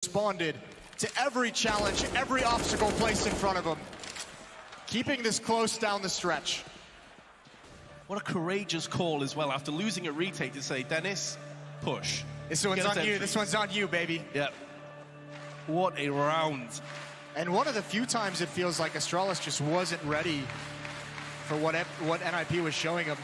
responded to every challenge, every obstacle placed in front of him, keeping this close down the stretch. What a courageous call as well, after losing a retake, to say, Dennis, push. This one's on you, this one's on you, baby. Yep. What a round. And one of the few times it feels like Astralis just wasn't ready for what NiP was showing him.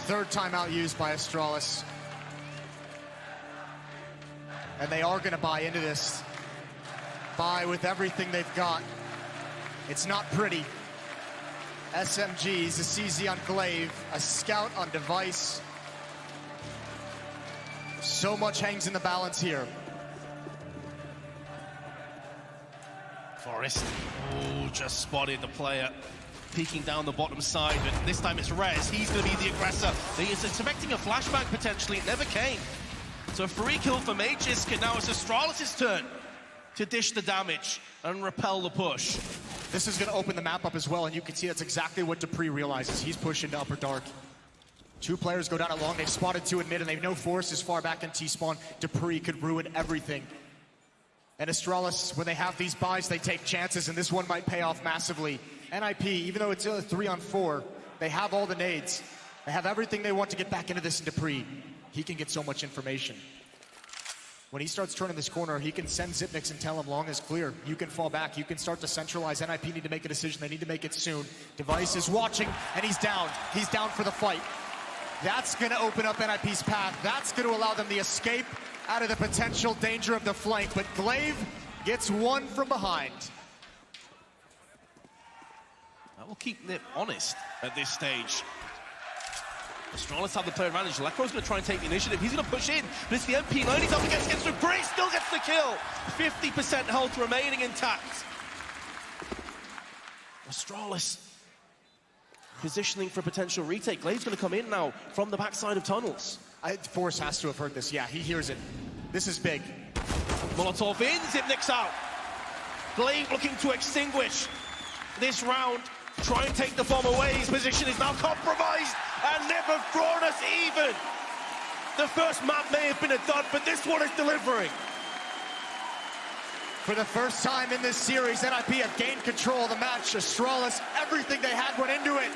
Third timeout used by Astralis. And they are gonna buy into this. Buy with everything they've got. It's not pretty. SMGs, a CZ on Glaive, a Scout on Device. So much hangs in the balance here. Forest, oh, just spotted the player peeking down the bottom side, but this time it's Rez. He's going to be the aggressor. He's expecting a flashback potentially. It never came. So a free kill for Magisk, and now it's Astralis' turn to dish the damage and repel the push. This is going to open the map up as well, and you can see that's exactly what dupreeh realizes. He's pushing to upper dark. Two players go down it long. They've spotted two in mid, and they know Forest is far back in T-spawn. dupreeh could ruin everything. And Astralis, when they have these buys, they take chances, and this one might pay off massively. NiP, even though it's a 3-on-4, they have all the nades. They have everything they want to get back into this in dupreeh. He can get so much information. When he starts turning this corner, he can send Xyp9x and tell him long is clear. You can fall back, you can start to centralize. NiP need to make a decision, they need to make it soon. Device is watching, and he's down. He's down for the fight. That's gonna open up NiP's path. That's gonna allow them to escape out of the potential danger of the flank, but Glaive gets one from behind. That will keep NiP honest at this stage. Astralis have the player advantage. Lekro's going to try and take the initiative. He's going to push in, but it's the MP9. He's up against dupreeh, still gets the kill. 50% health remaining intact. Astralis positioning for a potential retake. Glaive's going to come in now from the backside of tunnels. Force has to have heard this. Yeah, he hears it. This is big. Molotov in, Xyp9x out. Glaive looking to extinguish this round. Try and take the bomb away. His position is now compromised, and NiP have drawn us even. The first map may have been a dud, but this one is delivering. For the first time in this series, NiP have gained control of the match. Astralis, everything they had went into it.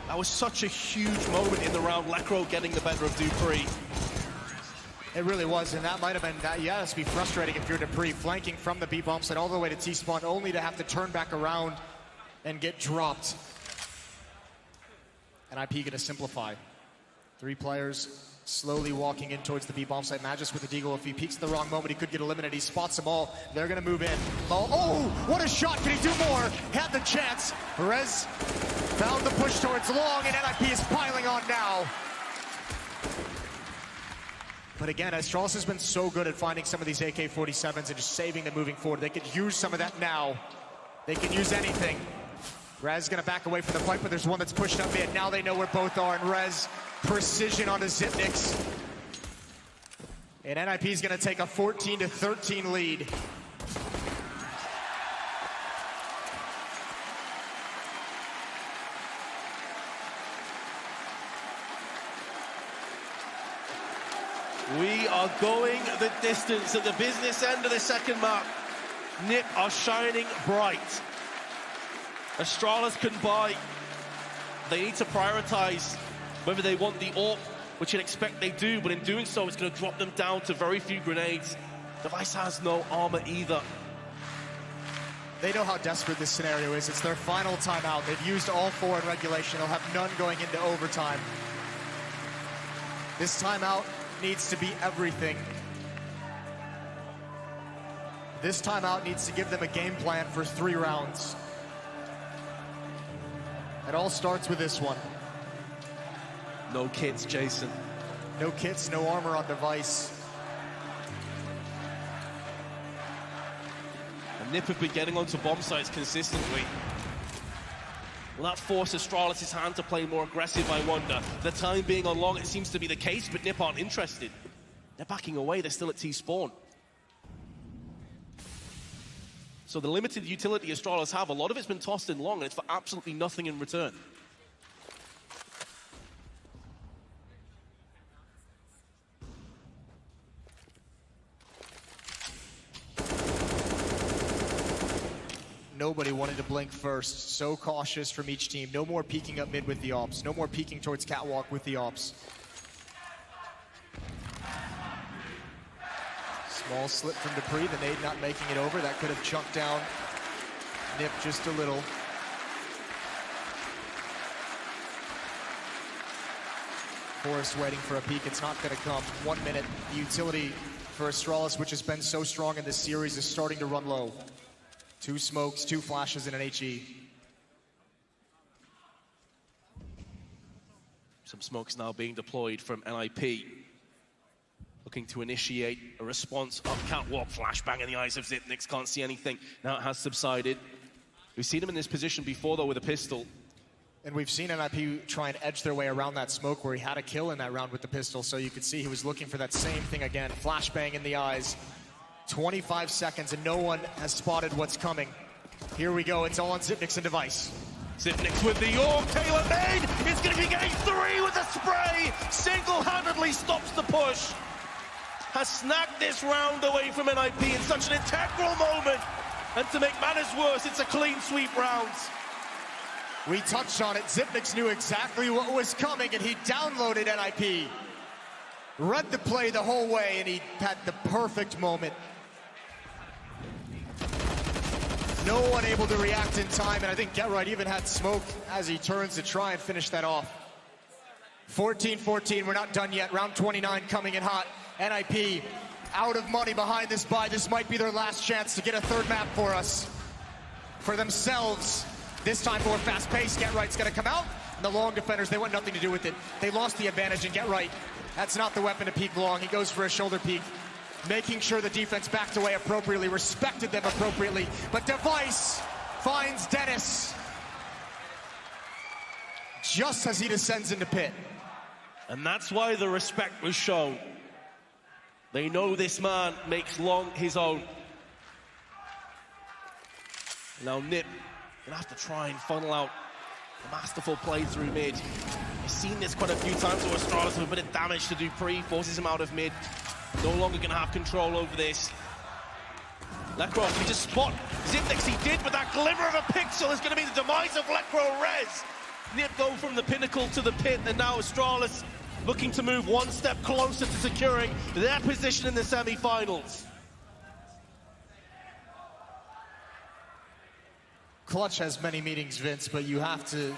That was such a huge moment in the round. Lekro getting the better of dupreeh. It really was, and that might have been, yeah, it's be frustrating if you're dupreeh, flanking from the B bomb side all the way to T-spawn, only to have to turn back around and get dropped. And NiP gonna simplify. Three players slowly walking in towards the B bomb site. Magisk with the deagle. If he peeks at the wrong moment, he could get eliminated. He spots them all. They're gonna move in. Oh, what a shot! Can he do more? Had the chance. Rez found the push towards long, and NiP is piling on now. But again, Astralis has been so good at finding some of these AK-47s and just saving them moving forward. They could use some of that now. They can use anything. Rez gonna back away from the fight, but there's one that's pushed up in. Now they know where both are, and Rez, precision onto Xyp9x. And NiP is gonna take a 14-13 lead. We are going the distance at the business end of the second map. NiP are shining bright. Astralis can buy. They need to prioritize whether they want the AWP, which you'd expect they do, but in doing so, it's going to drop them down to very few grenades. Device has no armor either. They know how desperate this scenario is. It's their final timeout. They've used all four in regulation. They'll have none going into overtime. This timeout needs to be everything. This timeout needs to give them a game plan for 3 rounds. It all starts with this one. No kits, Jason. No kits, no armor on Device. And NiP have been getting onto bomb sites consistently. Will that force Astralis' hand to play more aggressive, I wonder? The time being on long, it seems to be the case, but NiP aren't interested. They're backing away, they're still at T-spawn. So the limited utility Astralis have, a lot of it's been tossed in long, and it's for absolutely nothing in return. Nobody wanted to blink first. So cautious from each team. No more peeking up mid with the ops. No more peeking towards catwalk with the ops. Small slip from Dupree. The nade not making it over. That could have chunked down NiP just a little. Forrest waiting for a peek. It's not going to come. 1 minute. The utility for Astralis, which has been so strong in this series, is starting to run low. 2 smokes, 2 flashes, and an HE. Some smokes now being deployed from NiP. Looking to initiate a response up catwalk. Flashbang in the eyes of Zipnix. Can't see anything. Now it has subsided. We've seen him in this position before, though, with a pistol. And we've seen NiP try and edge their way around that smoke where he had a kill in that round with the pistol. So you could see he was looking for that same thing again. Flashbang in the eyes. 25 seconds and no one has spotted what's coming. Here we go, it's all on Zipnix and Device. Zipnix with the Orb, Taylor made! It's going to be getting 3 with the spray! Single-handedly stops the push. Has snagged this round away from NiP in such an integral moment. And to make matters worse, it's a clean sweep round. We touched on it, Zipnix knew exactly what was coming and he downloaded NiP. Read the play the whole way and he had the perfect moment. No one able to react in time, and I think GetRight even had smoke as he turns to try and finish that off. 14-14, we're not done yet. Round 29 coming in hot. NiP out of money behind this buy. This might be their last chance to get a third map for us. For themselves. This time more fast pace. GetRight's gonna come out. And the long defenders, they want nothing to do with it. They lost the advantage in GetRight. That's not the weapon to peek long. He goes for a shoulder peek. Making sure the defense backed away appropriately, respected them appropriately. But Device finds Dennis just as he descends into pit. And that's why the respect was shown. They know this man makes long his own. Now NiP gonna have to try and funnel out a masterful play through mid. We've seen this quite a few times with Astralis with a bit of damage to Dupree, forces him out of mid. No longer going to have control over this. Lekro, he just spot Zipnix. He did, but that glimmer of a pixel is going to be the demise of Lekro Rez. NiP go from the pinnacle to the pit, and now Astralis looking to move one step closer to securing their position in the semi-finals. Clutch has many meanings, Vince, but you have to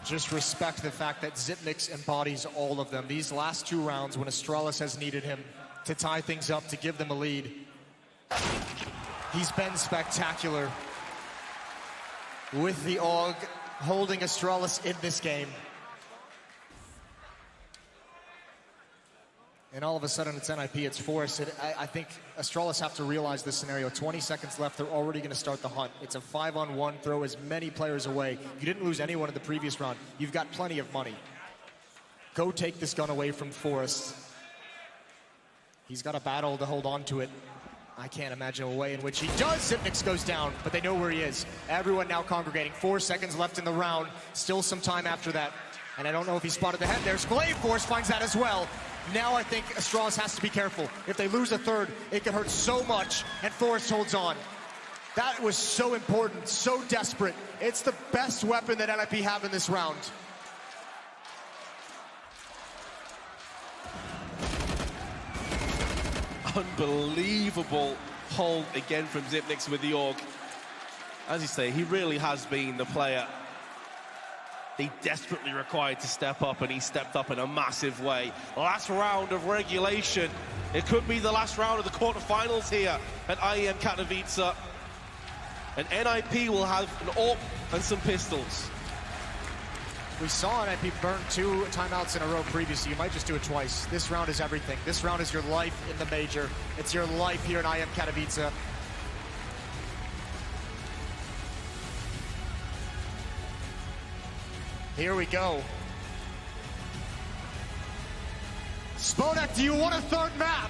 just respect the fact that Zipnix embodies all of them. These last 2 rounds, when Astralis has needed him to tie things up, to give them a lead, he's been spectacular with the AUG holding Astralis in this game. And all of a sudden it's NiP, it's Forrest. I think Astralis have to realize this scenario. 20 seconds left, they're already going to start the hunt. It's a 5-on-1, throw as many players away. You didn't lose anyone in the previous round. You've got plenty of money. Go take this gun away from Forrest. He's got a battle to hold on to it. I can't imagine a way in which he does. Zipnix goes down, but they know where he is. Everyone now congregating. 4 seconds left in the round. Still some time after that. And I don't know if he spotted the head. There's Glaive. Force finds that as well. Now I think Astralis has to be careful. If they lose a third, it could hurt so much, and Forrest holds on. That was so important, so desperate. It's the best weapon that NiP have in this round. Unbelievable hold again from Zipnix with the AUG. As you say, he really has been the player they desperately required to step up, and he stepped up in a massive way. Last round of regulation. It could be the last round of the quarterfinals here at IEM Katowice. And NiP will have an AWP and some pistols. We saw NiP burn 2 timeouts in a row previously. You might just do it twice. This round is everything. This round is your life in the major. It's your life here in IEM Katowice. Here we go. Spodek, do you want a third map?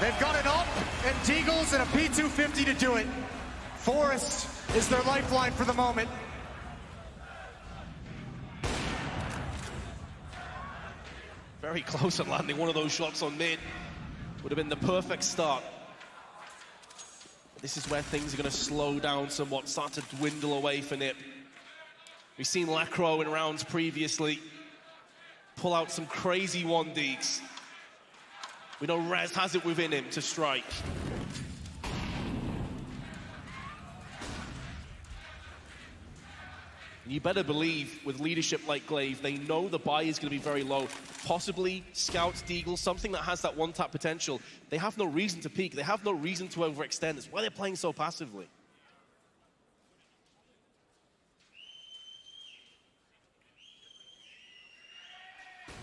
They've got an up and Deagles and a P250 to do it. Forrest is their lifeline for the moment. Very close at landing one of those shots on mid. Would have been the perfect start. This is where things are going to slow down somewhat, start to dwindle away for NiP. We've seen Lacro in rounds previously pull out some crazy 1Ds. We know Rez has it within him to strike. And you better believe, with leadership like Glaive, they know the buy is going to be very low. Possibly Scouts, Deagle, something that has that one-tap potential. They have no reason to peek. They have no reason to overextend. That's why they're playing so passively.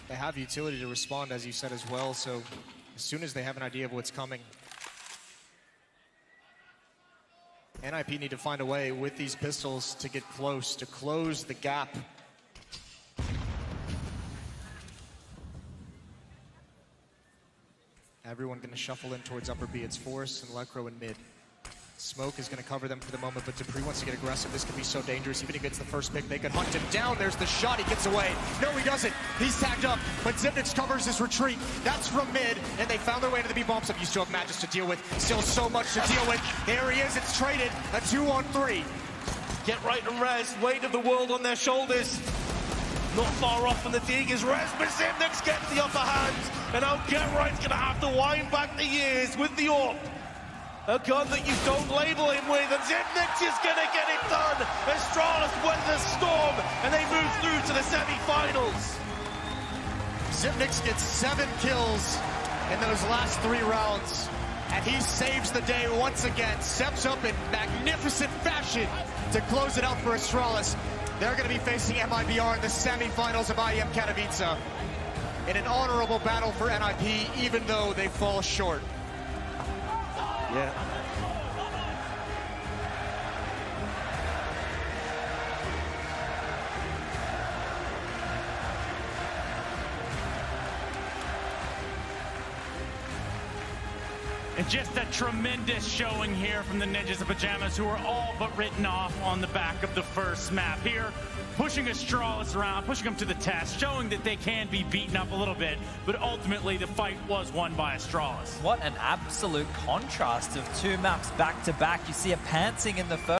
They have utility to respond, as you said as well, so as soon as they have an idea of what's coming, NiP need to find a way with these pistols to get close, to close the gap. Everyone going to shuffle in towards upper B. It's Forrest and Lecro in mid. Smoke is going to cover them for the moment, but dupreeh wants to get aggressive. This could be so dangerous. Even if he gets the first pick, they could hunt him down. There's the shot. He gets away. No, he doesn't. He's tagged up, but Zipnix covers his retreat. That's from mid, and they found their way into the B bomb sub. You still have Magis to deal with. Still so much to deal with. There he is. It's traded. A 2-on-3. Get right and Rez. Weight of the world on their shoulders. Not far off from the Tigers. Rez, but Zipnix gets the upper hand. And now Get Right's going to have to wind back the years with the AWP. A gun that you don't label him with, and Zipnix is going to get it done. Astralis weather the storm, and they move through to the semi-finals. Zipnix gets 7 kills in those last 3 rounds, and he saves the day once again. Steps up in magnificent fashion to close it out for Astralis. They're going to be facing MIBR in the semi-finals of IEM Katowice in an honorable battle for NiP, even though they fall short. Yeah. And just a tremendous showing here from the Ninjas of Pajamas, who are all but written off on the back of the first map here, pushing Astralis around, pushing them to the test, showing that they can be beaten up a little bit, but ultimately the fight was won by Astralis. What an absolute contrast of 2 maps back to back. You see a pantsing in the first.